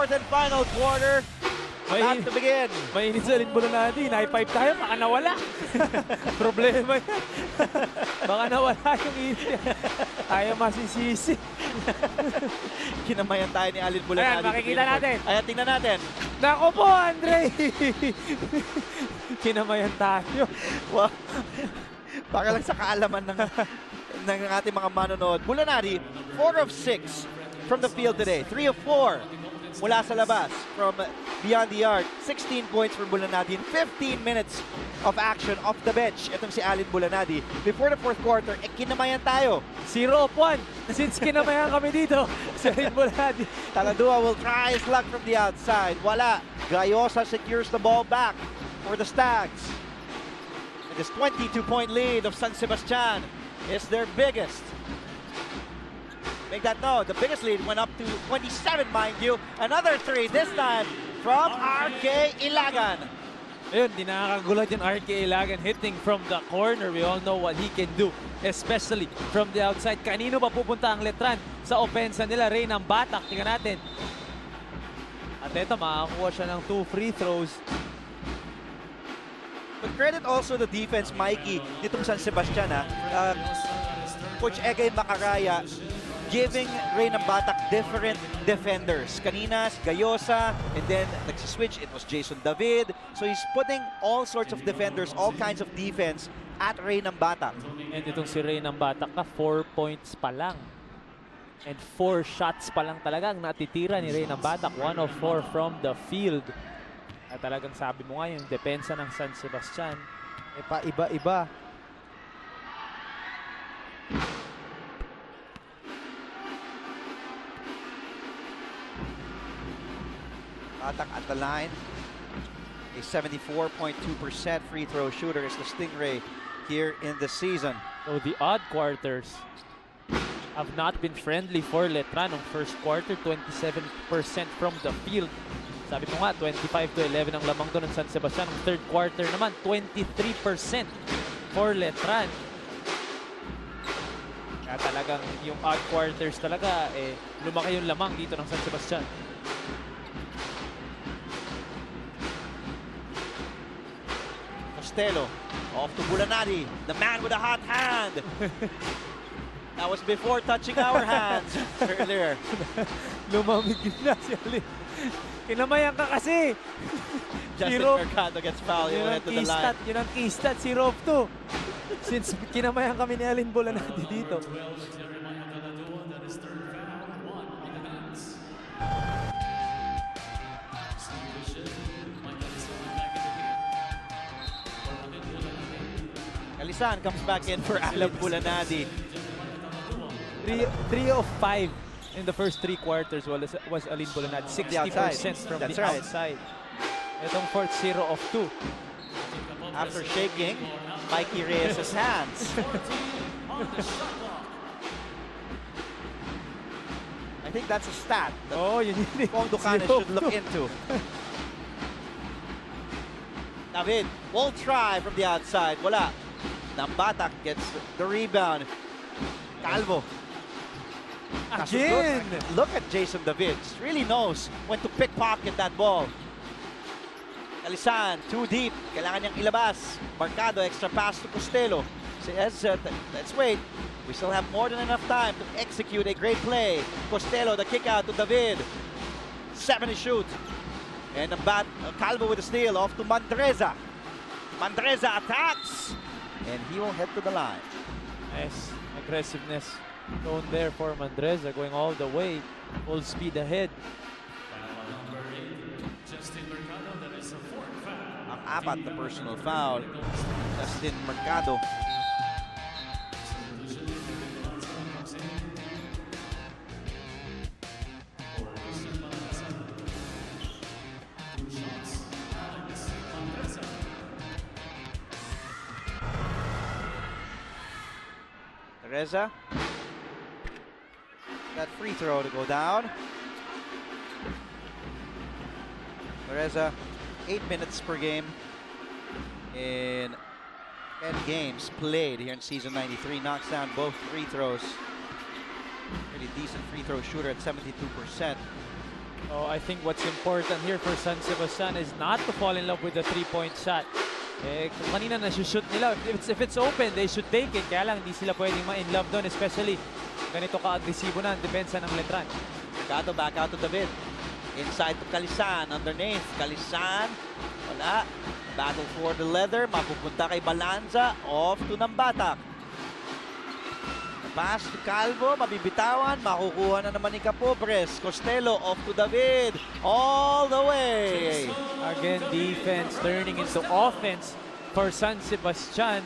fourth and final quarter. About to begin. Mainit sa Linbolo natin. High-five tayo, baka nawala. Problema yan. Baka nawala yung init. Tayo masisisi. Kinamayan tayo ni Alin Bulanadi. Ayan, makikita natin. Ayan, tingnan natin. Nako po, Andre. Kinamayan tayo. Wow. Baka lang sa kaalaman ng ating mga manonood. Bulanadi, 4 of 6 from the field today. 3 of 4 mula sa labas from beyond the arc. 16 points for Bulanadi in 15 minutes of action off the bench. Itong si Alin Bulanadi. Before the fourth quarter, kinamayan tayo. 0 of 1. Since kinamayan kami dito, si Alin Bulanadi. Taladua will try his luck from the outside. Wala. Gayosa secures the ball back for the Stags. And this 22-point lead of San Sebastian is their biggest. Make that known. The biggest lead went up to 27, mind you. Another 3, this time from RK Ilagan. Ayun, di nakakagulat yung RK Ilagan hitting from the corner. We all know what he can do, especially from the outside. Kanino ba pupunta ang Letran sa opensa nila? Ray ng Batak. Tingnan natin. At ito, makakuha siya ng 2 free throws. But credit also the defense, Mikey, nitong San Sebastian. Coach Egay Macaraya giving Ray ng Batak different defenders. Kanina, Gayosa, and then nagsiswitch, it was Jason David. So he's putting all sorts of defenders, all kinds of defense at Ray ng Batak. And itong si Ray ng Batak ka, 4 points pa lang. And 4 shots pa lang talaga ang natitira ni Ray ng Batak. 1 of 4 from the field. At talagang sabi mo nga yung depensa ng San Sebastian, iba-iba. Batak at the line. A 74.2% free throw shooter is the Stingray here in the season. So the odd quarters have not been friendly for Letran. Ang first quarter, 27% from the field. Sabi ko nga, 25-11 ang lamang doon ng San Sebastian. Ang third quarter naman, 23% for Letran. Kaya talagang yung odd quarters talaga, lumaki yung lamang dito ng San Sebastian. Costello off to Bulanadi, the man with a hot hand. That was before touching our hands earlier. Lumamig na si Alin. Kinamayan ka kasi. Justin Mercado gets fouled. He went to the line. Yun ang key stat, 0 of 2. Since kinamayan kami ni Alin Bulanadi dito. Alisan comes back in for Alin Bulanadi. 3 of 5 in the first 3 quarters was Alin Bulanadi. 60% from the outside. Itong fourth, 0 of 2. After shaking Mikey Reyes' hands. I think that's a stat that Kong Ducanes should look into. David will try from the outside. Wala. Ng Batak gets the rebound. Calvo. Again! Look at Jason David. Really knows when to pickpocket that ball. Alisan, too deep. Kailangan niyang ilabas. Mercado, extra pass to Costello. Says, let's wait. We still have more than enough time to execute a great play. Costello, the kick out to David. 7 to shoot. And Calvo with the steal off to Mandreza. Mandreza attacks. And he will head to the line. Nice aggressiveness shown there for Mandreza, going all the way, full speed ahead. Ang 4 na personal foul. Justin Mercado. Reza. That free throw to go down. Reza, 8 minutes per game in 10 games played here in season 93. Knocks down both free throws. Really decent free throw shooter at 72%. Oh, I think what's important here for San Sebastian is not to fall in love with the three-point shot. Kung kanina na-shoot nila, if it's open, they should take it. Kaya lang, hindi sila pwedeng ma-in love doon, especially ganito ka-agresibo na ang depensa ng Letran. Mercado back out to David. Inside to Calisan, underneath. Calisan, wala. Battle for the leather, mapupunta kay Balanza, off to Nambatak. Pass to Calvo, mabibitawan, makukuha na naman ni Capobres. Costello, off to David, all the way. Again, defense turning into offense for San Sebastian.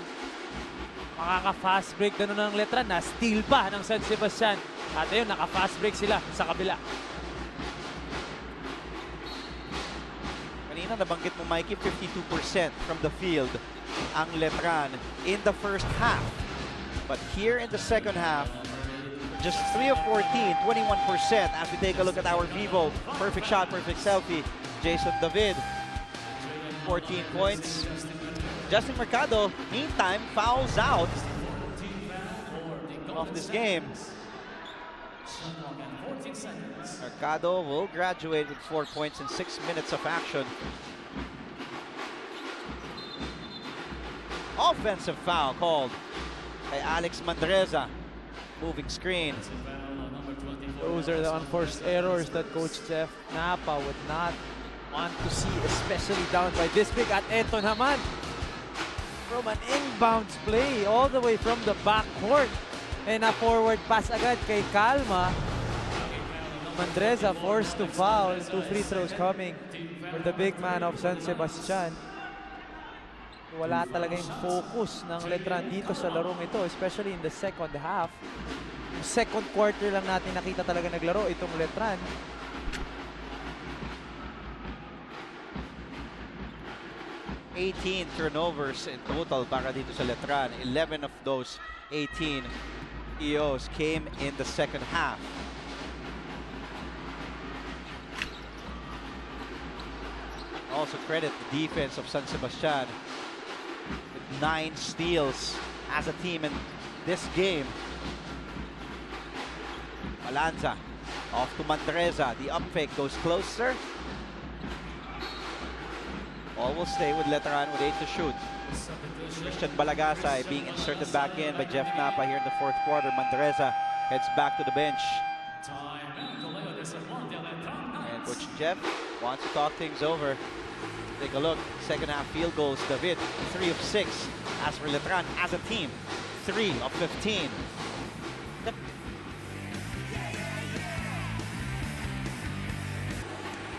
Makaka-fast break na nun ng Letran, na steal pa ng San Sebastian. At ayun, naka-fast break sila sa kabila. Kanina nabanggit mo, Mikey, 52% from the field ang Letran in the first half. But here in the second half, just 3 of 14, 21% as we take a look at our Vivo. Perfect shot, perfect selfie. Jason David, 14 points. Justin Mercado, meantime, fouls out of this game. Mercado will graduate with 4 points in 6 minutes of action. Offensive foul called by Alex Mandreza. Moving screen. Those are the unforced errors that Coach Jeff Napa would not want to see, especially down by this big. At eto naman, from an inbounds play all the way from the backcourt. And a forward pass agad kay Calma. Mandreza forced to foul. 2 free throws coming for the big man of San Sebastian. Wala talaga yung focus ng Letran dito sa larong ito, especially in the second half. Second quarter lang natin nakita talaga naglaro itong Letran. $18 turnovers in total para dito sa Letran. 11 of those 18 EOs came in the second half. Also credit the defense of San Sebastian with 9 steals as a team in this game. Balanza off to Mandreza. The up fake goes closer. All will stay with Letran with 8 to shoot. Christian Balagasay being inserted back in by Jeff Napa here in the fourth quarter. Mandreza heads back to the bench. And Coach Jeff wants to talk things over. Take a look. Second half field goals. David, 3 of 6. As for Letran, as a team, 3 of 15.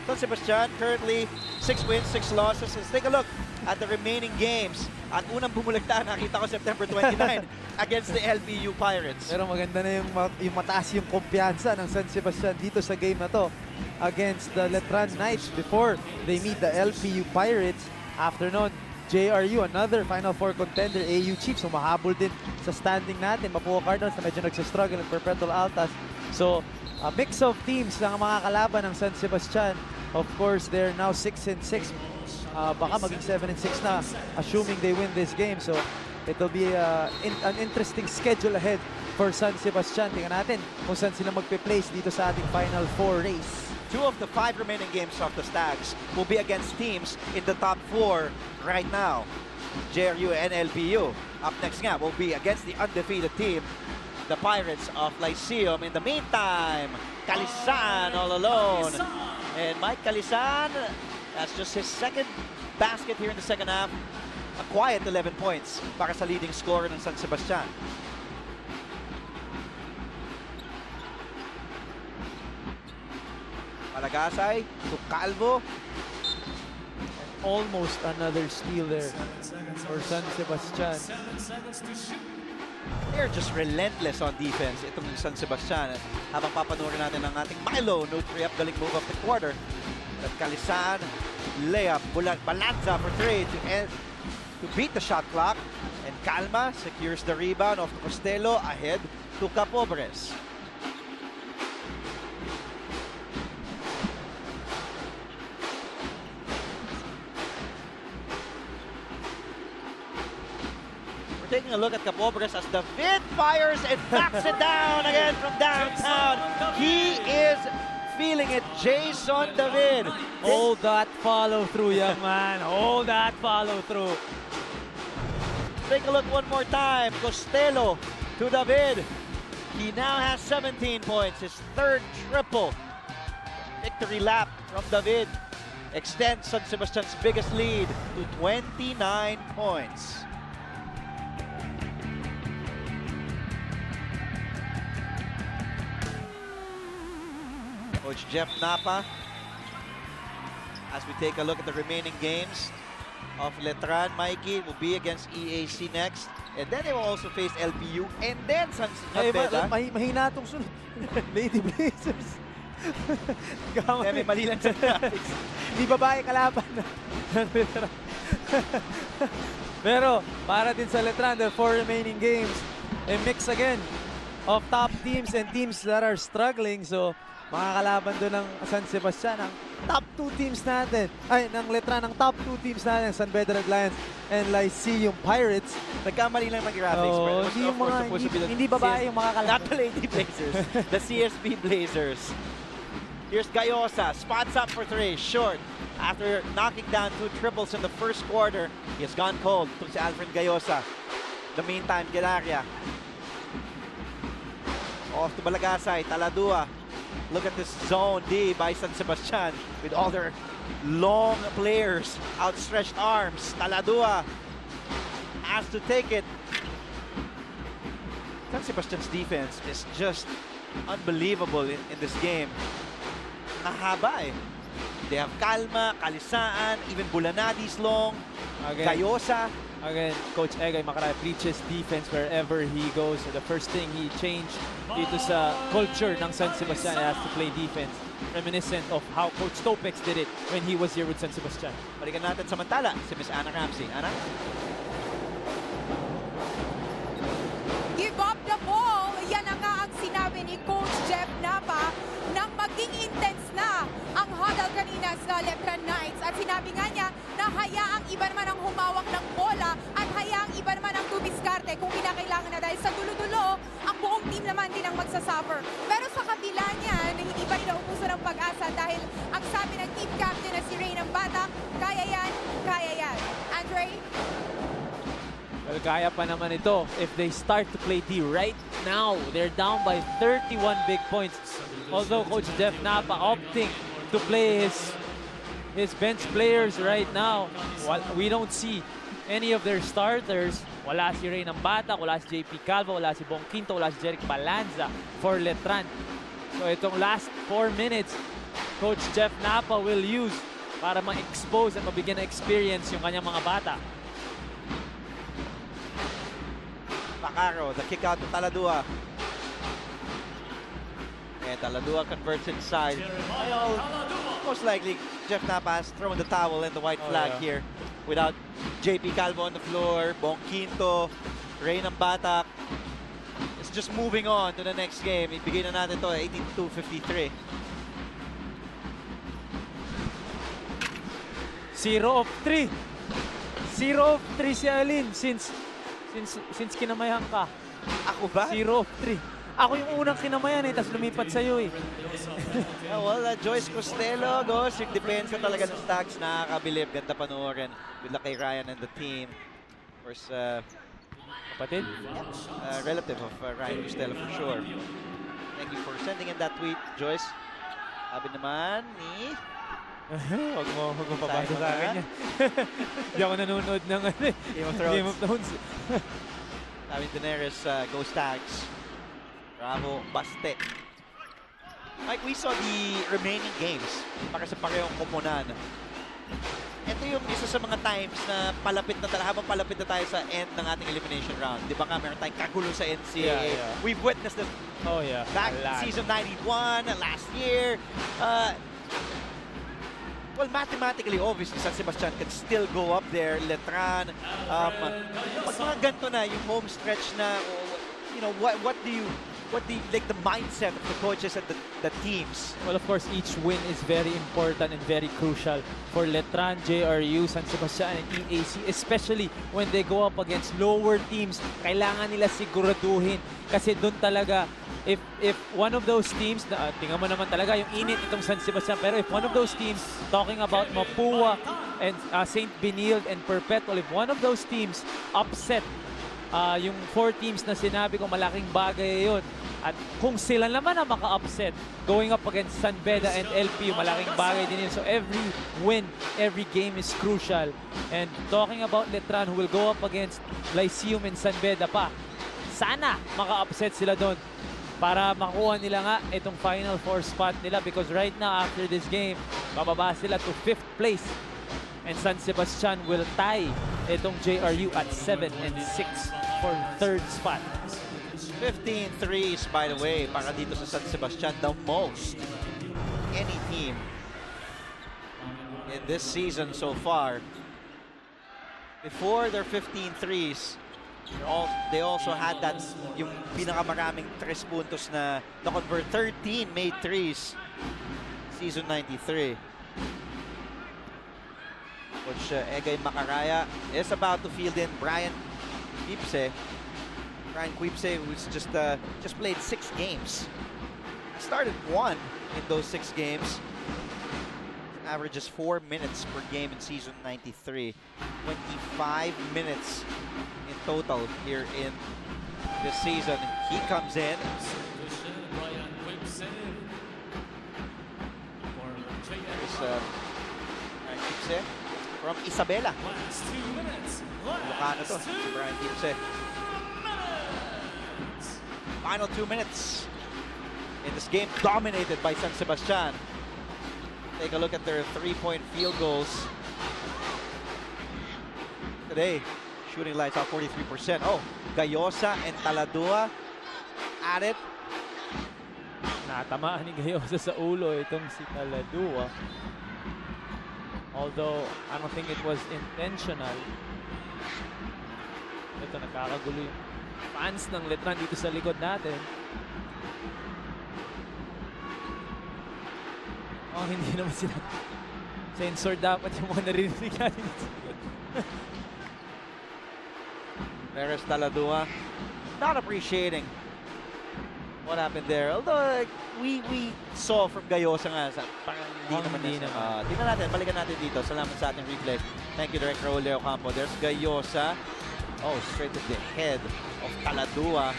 San Sebastian currently 6 wins, 6 losses. Let's take a look at the remaining games. At unang bumulagta, nakita ko September 29 against the LPU Pirates. Pero maganda na yung mataas yung kumpiyansa ng San Sebastian dito sa game na to against the Letran Knights before they meet the LPU Pirates. After nun, JRU, another Final Four contender, AU Chiefs, humahabol din sa standing natin. Mapua Cardinals na medyo nagsastruggle ng Perpetual Altas. So, a mix of teams lang ang mga kalaban ng San Sebastian. Of course, they're now 6-6. Baka maging 7-6 na, assuming they win this game. So, it'll be an interesting schedule ahead for San Sebastian. Tingnan natin kung saan sila magpe-place dito sa ating Final Four race. 2 of the 5 remaining games of the Stags will be against teams in the top 4 right now. JRU and LPU. Up next nga will be against the undefeated team, the Pirates of Lyceum. In the meantime, Calisan all alone. And Mike Calisan, that's just his second basket here in the second half. A quiet 11 points para sa leading scorer ng San Sebastian. Malagasay to Calvo. Almost another steal there for San Sebastian. They're just relentless on defense itong San Sebastian. Habang papanoorin natin ang ating Milo, no 3-up, galing move of the quarter. At Calisan, layup, Balanza for 3 to beat the shot clock. And Calma secures the rebound of Costello ahead to Capobres. Taking a look at Capobres as David fires and backs it down again from downtown. He is feeling it. Jason David. Hold that follow through, young man. Hold that follow through. Take a look one more time. Costello to David. He now has 17 points, his third triple. Victory lap from David extends San Sebastian's biggest lead to 29 points. Coach Jeff Napa, as we take a look at the remaining games of Letran, Mikey will be against EAC next. And then they will also face LPU and then San Sebastian. Mahina itong sunod. Lady Blazers. May mali lang sa graphics. Di babae kalaban. Pero para din sa Letran, the 4 remaining games, a mix again of top teams and teams that are struggling. So makakalaban doon ng San Sebastian, ang top 2 teams natin. Ay, ng Letran, ang top 2 teams natin, San Pedro Lions and Lyceum Pirates. Nagkamali lang ng graphics. Oh, hindi yung mga, hindi babae yung makakalaban. Not the Lady Blazers, the CSB Blazers. Here's Gayosa, spots up for 3, short. After knocking down 2 triples in the first quarter, he has gone cold. Ito si Alfred Gayosa. The meantime, Gelaria. Off to Balagasay, Taladua. Look at this zone D by San Sebastian with all their long players, outstretched arms. Taladua has to take it. San Sebastian's defense is just unbelievable in this game. Mahaba eh. They have Kalma, Kalisaan, even Bulanadi's long, Gayosa. Again, Coach Egay Makaray preaches defense wherever he goes. So the first thing he changed dito sa culture ng San Sebastian has to play defense. Reminiscent of how Coach Topex did it when he was here with San Sebastian. Balikan natin samantala si Miss Ana Ramsey. Ana? Give up the ball. Yan na nga ang sinabi ni Coach Jeff Napa nang maging intense na ang huddle kanina sa Letran Knights. At sinabi nga niya na hayaang iba naman ang humawak ng bola at hayaang iba naman ang tumiskarte kung kinakailangan na dahil sa dulo-dulo, ang buong team naman din ang magsasuffer. Pero sa kabila niyan, hindi pa nila umuso ng pag-asa dahil ang sabi ng team captain na si Ray ng Bata, kaya yan, kaya yan. Andre? Well, kaya pa naman ito if they start to play D right now. They're down by 31 big points. Although Coach Jeff Napa opting to play his bench players right now, we don't see any of their starters. Wala si Ray ng Bata, wala si JP Calvo, wala si Bong Quinto, wala si Jeric Balanza for Letran. So itong last 4 minutes, Coach Jeff Napa will use para ma-expose at mabigyan ng experience yung kanyang mga bata. Pacaro, the kick out to Taladua. And Taladua converts inside. Most likely, Jeff Napa has thrown the towel and the white flag here. Without JP Calvo on the floor, Bong Quinto, Ray ng Batak. It's just moving on to the next game. Ibigay na natin to 82-53. 0 of 3. 0 of 3 si Alin since kinamayan ka. Ako ba? 0 of 3. Ako yung unang kinamayan eh, tapos lumipat sa'yo eh. Yeah, well, Joyce Costello goes. Yung depensa talaga ng Stags, nakakabilib. Ganda panoorin. Good luck kay Ryan and the team. Of course, Kapatid? relative of Ryan Costello for sure. Thank you for sending in that tweet, Joyce. Sabi naman ni... Huwag mo papasa sa akin yan. Hindi ako nanonood ng Game of Thrones. Sabi ni Daenerys, go Stags. Bravo, Baste. Mike, we saw the remaining games para sa parehong koponan. Ito yung isa sa mga times na habang palapit na tayo sa end ng ating elimination round. Di ba nga, meron tayong kagulo sa NCAA. Yeah. We've witnessed this back in season 91, last year. Well, mathematically, obviously, San Sebastian can still go up there. Letran. Pag mga ganito na, yung home stretch na, you know, what do you the mindset of the coaches and the teams? Well, of course, each win is very important and very crucial for Letran, JRU, San Sebastian, and EAC, especially when they go up against lower teams. Kailangan nila siguraduhin kasi doon talaga, if one of those teams, tingnan mo naman talaga yung init itong San Sebastian, pero if one of those teams, talking about Mapua and St. Benilde and Perpetual, if one of those teams upset yung 4 teams na sinabi ko, malaking bagay yun. At kung sila naman ang maka-upset going up against San Beda and LPU, malaking bagay din yun. So every win, every game is crucial. And talking about Letran, who will go up against Lyceum and San Beda pa, sana maka-upset sila doon para makuha nila nga itong Final 4 spot nila, because right now after this game, bababa sila to 5th place. And San Sebastian will tie itong JRU at 7 and 6 for 3rd spot. 15 threes, by the way, para dito sa San Sebastian, the most any team in this season so far. Before their 15 threes, they also had that yung pinakamaraming 3 puntos na convert 13 made threes season 93. Coach Egay Macaraya is about to field in Brian Quipse. Brian Quipse, who's just played 6 games. Started 1 in those 6 games. Averages 4 minutes per game in season 93. 25 minutes in total here in this season. He comes in. There's Brian Quipse from Isabela. Ilocano to, si Brian Quipse. Final 2 minutes in this game, dominated by San Sebastian. Take a look at their 3-point field goals today. Shooting lights out 43%. Oh, Gayosa and Taladua at it. Natamaan ni Gayosa sa ulo itong si Taladua. Although, I don't think it was intentional. Ito, nakakagulo yung fans ng Letran dito sa likod natin. Oh, hindi naman sila sensor dapat yung mga narinig natin. There's Taladua. Not appreciating what happened there. Although, we saw from Gayosa nga, parang hindi naman. Tingnan natin, balikan natin dito. Salamat sa ating replay. Thank you, Director Oleo Campo. There's Gayosa. Oh, straight to the head of Taladua.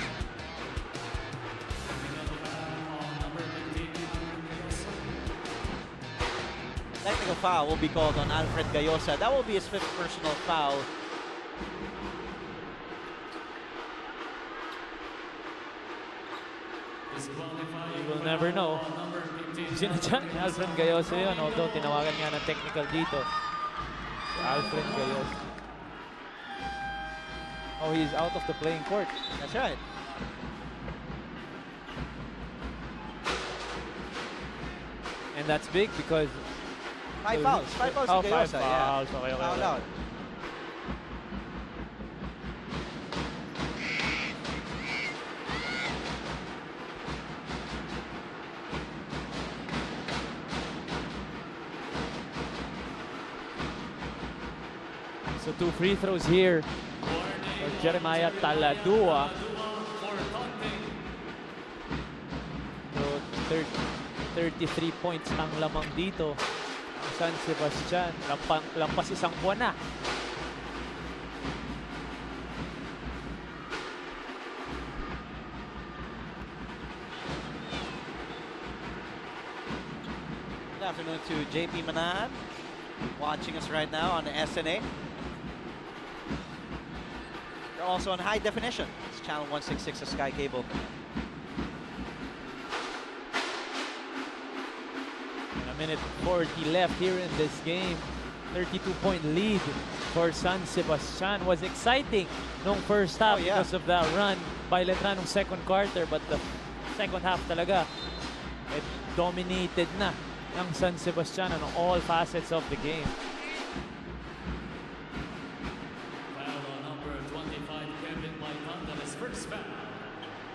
Technical foul will be called on Alfred Gayosa. That will be his 5th personal foul. You will never know. Sinadya ni Alfred Gayosa yun, although tinawagan nga ng technical dito. Si Alfred Gayosa. Oh, he's out of the playing court. That's right. And that's big because 5 fouls. 5 fouls oh, to Gayosa. 5 fouls. Yeah. Okay. Foul out. So 2 free throws here for Jeremiah Taladua. So 33 points ang lamang dito. San Sebastian, lampas isang buwan na. Good afternoon to JP Manan, watching us right now on the SNA. They're also on high definition. It's channel 166 of Sky Cable. A minute 40 left here in this game. 32-point lead for San Sebastian. Was exciting nung first half because of that run by Letran nung second quarter, but the second half talaga, it dominated na ang San Sebastian on all facets of the game.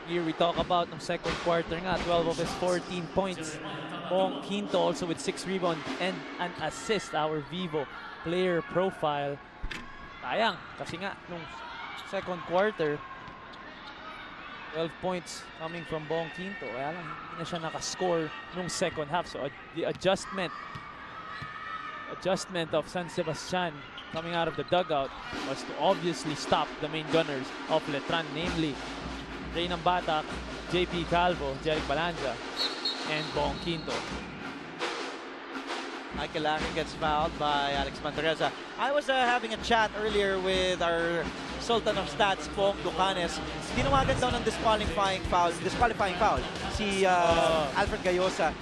Here we talk about ng second quarter nga, 12 of his 14 points. Bong Quinto also with 6 rebounds and an assist. Our Vivo player profile. Sayang, kasi nga, nung second quarter, 12 points coming from Bong Quinto. Kaya lang, hindi na siya nakascore nung second half. So the adjustment of San Sebastian coming out of the dugout was to obviously stop the main gunners of Letran, namely Reynang Batak, JP Calvo, Jeric Balanza, and Bong Quinto. Michael Lakin gets fouled by Alex Manteresa. I was having a chat earlier with our Sultan of Stats, Pong Ducanes. Tinawagan daw ng disqualifying foul si Alfred Gayosa.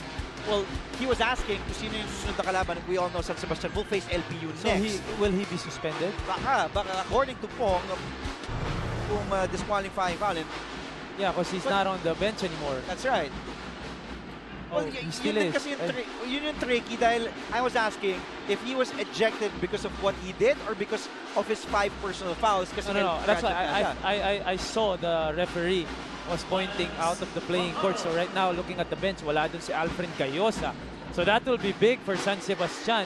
Well, he was asking kung sino yung susunod na kalaban. We all know San Sebastian will face LPU next. So will he be suspended? Baka according to Pong, kung disqualifying foul. Yeah, because he's not on the bench anymore. That's right. Oh, he still is. Kasi yun yung tricky dahil I was asking if he was ejected because of what he did or because of his 5 personal fouls. Kasi No. That's why I saw the referee was pointing out of the playing court. So right now, looking at the bench, wala dun si Alfred Gayosa. So that will be big for San Sebastian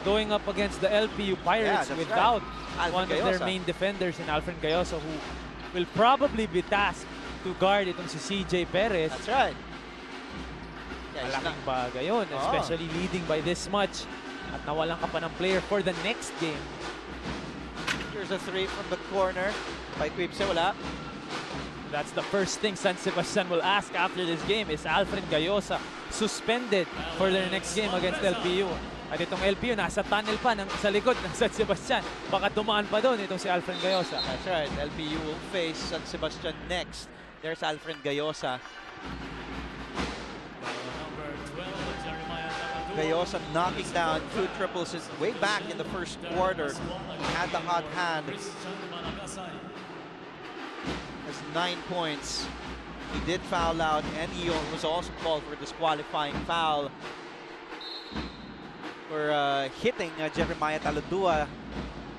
going up against the LPU Pirates without one of their main defenders in Alfred Gayosa, who will probably be tasked to guard itong si CJ Perez. That's right. Malaking bagay yun, especially leading by this much at nawalan ka pa ng player for the next game. Here's a 3 from the corner by Quipse, wala. That's the first thing San Sebastian will ask after this game is Alfred Gayosa suspended for their next game against LPU. At itong LPU nasa tunnel pa sa likod ng San Sebastian. Baka dumaan pa doon itong si Alfred Gayosa. That's right. LPU will face San Sebastian next. There's Alfred Gayosa. Gayosa knocking down 2 triples way back in the first quarter. He had the hot hand. Has 9 points. He did foul out, and he was also called for a disqualifying foul for hitting Jeremiah Taladua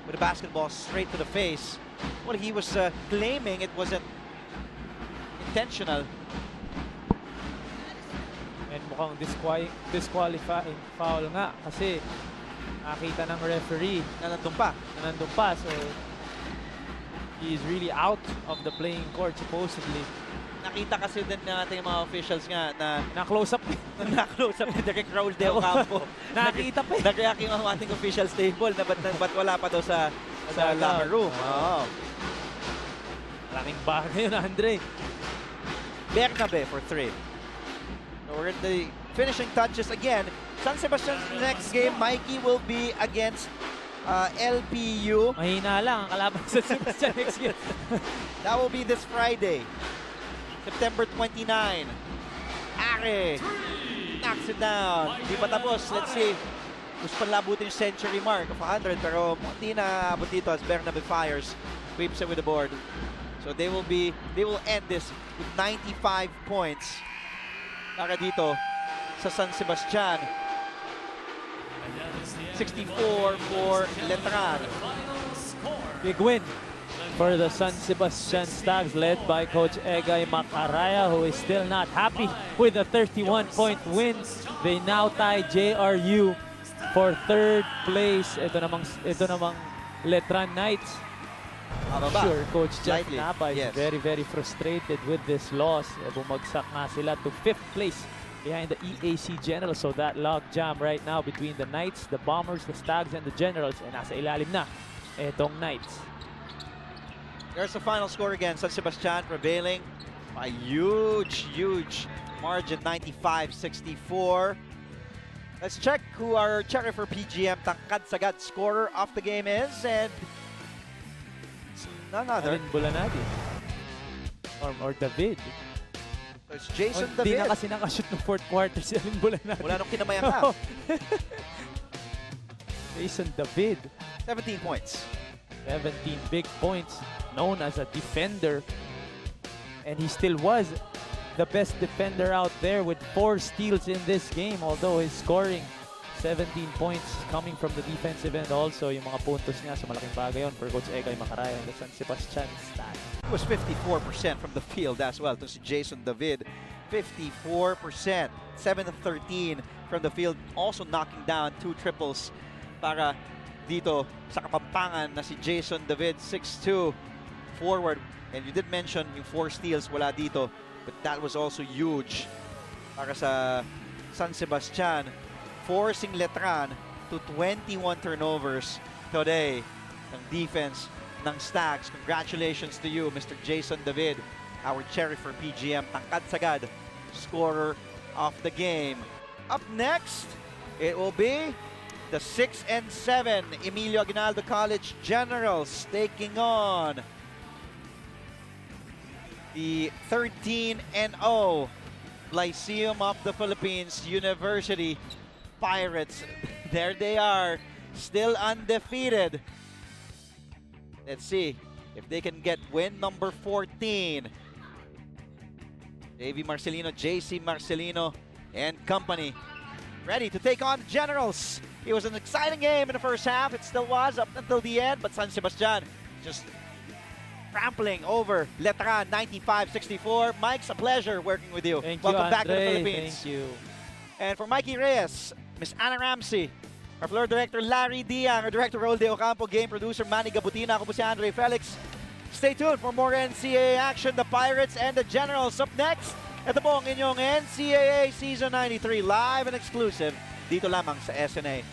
with a basketball straight to the face. Well, he was claiming it wasn't intentional. And mukhang disqualifying foul nga kasi nakita ng referee na nandun pa. So he's really out of the playing court supposedly. Nakita kasi din natin yung mga officials nga na Na-close up ni Derek Raul de Ocampo. Nakita pa eh. Nag-react yung ating officials table na ba't wala pa daw sa locker room. Oh. Malaking bagay yun, Andre. Bernabe for 3. So we're in the finishing touches again. San Sebastian's next game, Mikey, will be against LPU. Mahina lang ang kalaban sa San Sebastian next game. That will be this Friday, September 29. Are knocks it down. Di pa tapos. Let's see. Gusto pa labutin yung century mark of 100 pero hindi na abot dito as Bernabe fires. Sweeps it with the board. So they will end this with 95 points. Para dito sa San Sebastian. 64 for Letran. Big win for the San Sebastian Stags led by Coach Egay Macaraya, who is still not happy with a 31-point win. They now tie JRU for 3rd place. Ito namang Letran Knights. I'm sure Coach Jeff Napa is very frustrated with this loss. Bumagsak nga sila to 5th place behind the EAC Generals. So that log jam right now between the Knights, the Bombers, the Stags, and the Generals. And nasa ilalim na itong Knights. There's the final score again. San Sebastian prevailing by huge margin, 95-64. Let's check who our checker for PGM Tangkad Sagad scorer of the game is, and none other. Alin Bulanadi. Or David. It's Jason David. Hindi na David. kasi nakashoot ng 4th quarter si Alin Bulanadi. Wala nung kinamayan ka. Jason David. 17 points. 17 big points. Known as a defender. And he still was the best defender out there with 4 steals in this game. Although he's scoring 17 points coming from the defensive end also. Yung mga puntos niya sa malaking bagay yun for Coach Egay Macaraya and the San Sebastian Stags. It was 54% from the field as well. To si Jason David, 54%. 7 of 13 from the field. Also knocking down 2 triples para dito sa Kapampangan na si Jason David, 6'2", forward. And you did mention yung 4 steals wala dito. But that was also huge para sa San Sebastian, forcing Letran to 21 turnovers today ng defense ng Stags. Congratulations to you, Mr. Jason David, our cherry for PGM. Tangkad sagad, scorer of the game. Up next, it will be the 6 and 7 Emilio Aguinaldo College Generals taking on the 13 and 0 Lyceum of the Philippines University Pirates. There they are, still undefeated. Let's see if they can get win number 14. JV Marcelino, JC Marcelino, and company ready to take on the Generals. It was an exciting game in the first half. It still was up until the end, but San Sebastian just trampling over Letran 95-64. Mike's a pleasure working with you. Thank Welcome you, back to the Andre. Philippines. Thank you. And for Mikey Reyes, Miss Anna Ramsey, our floor director Larry Diang, our director Raul De Ocampo, game producer Manny Gabutina, ako po si Andre Felix. Stay tuned for more NCAA action, the Pirates and the Generals. Up next, ito po ang inyong NCAA Season 93 live and exclusive dito lamang sa SNA.